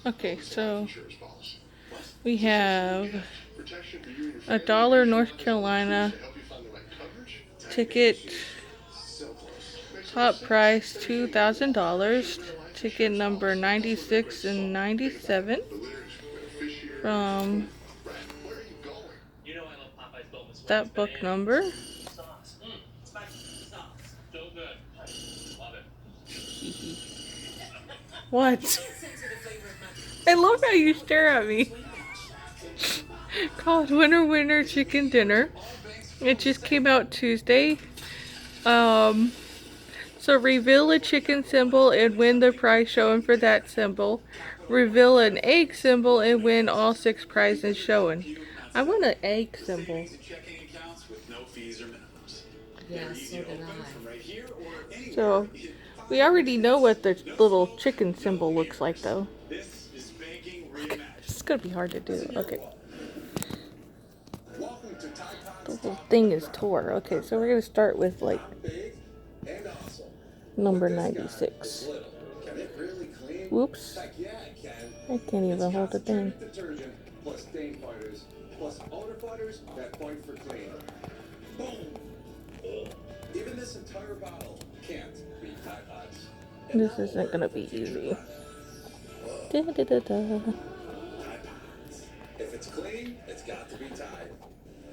Okay, so we have $1 North Carolina ticket, top price $2,000, ticket number 96 and 97 from that book number. What? I love how you stare at me. Called Winner Winner Chicken Dinner. It just came out Tuesday. So reveal a chicken symbol and win the prize shown for that symbol. Reveal an egg symbol and win all 6 prizes shown. I want an egg symbol. Yeah, so did I. So we already know what the little chicken symbol looks like though. This is gonna be hard to do. Okay. The whole thing is tore. Okay, so we're gonna start with like number 96. Whoops. I can't even hold the thing. Even this entire bottle can't be Tide Pods. This isn't gonna be easy. Da, da, da, da. If it's clean, it's got to be Tide.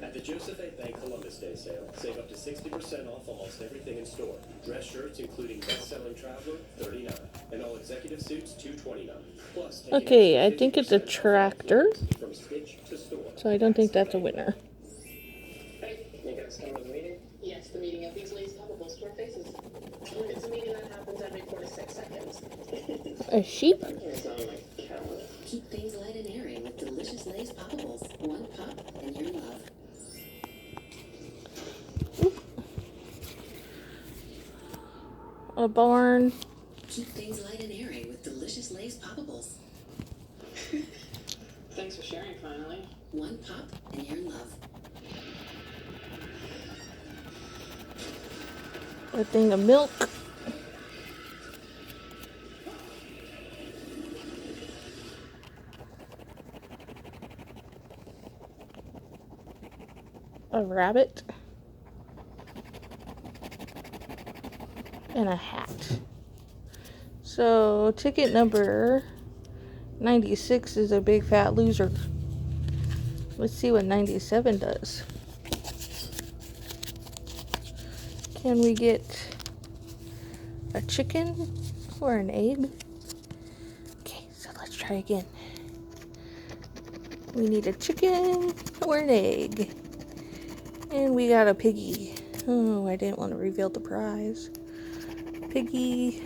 At the Joseph A. Bank Columbus Day sale, save up to 60% off almost everything in store. Dress shirts, including best-selling Traveler, $39, and all executive suits, $229. Plus, okay, I think it's a tractor, from Stitch to store. so I don't think that's a winner. Hey, you guys come to the meeting? Yes, the meeting of these Lay's Puppables to our faces. It's a meeting that happens every 4 to 6 seconds. A sheep? It's not like cow. Keep things light and airy with delicious Lay's Poppables. One pop and you're in love. A barn. Keep things light and airy with delicious Lay's Poppables. Thanks for sharing, finally. One pop and you're in love. A thing of milk. A rabbit. And a hat. So ticket number 96 is a big fat loser. Let's see what 97 does. Can we get a chicken or an egg? Okay, so let's try again. We need a chicken or an egg. And we got a piggy. Oh, I didn't want to reveal the prize. Piggy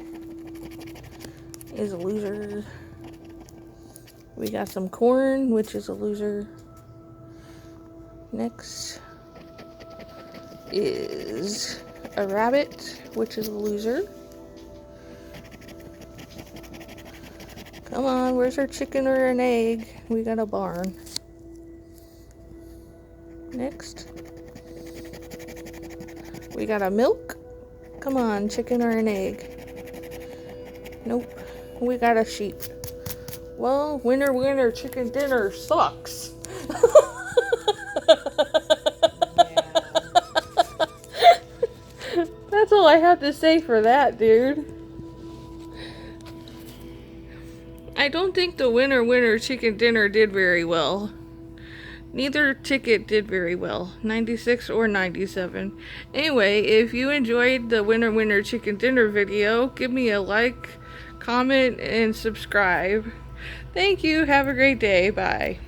is a loser. We got some corn, which is a loser. Next is a rabbit, which is a loser. Come on, where's our chicken or an egg? We got a barn. Next, we got a milk. Come on, chicken or an egg. Nope. We got a sheep. Well, winner, winner, chicken dinner sucks. That's all I have to say for that, dude. I don't think the winner, winner, chicken dinner did very well. Neither ticket did very well, 96 or 97. Anyway, if you enjoyed the Winner Winner Chicken Dinner video, give me a like, comment, and subscribe. Thank you. Have a great day. Bye.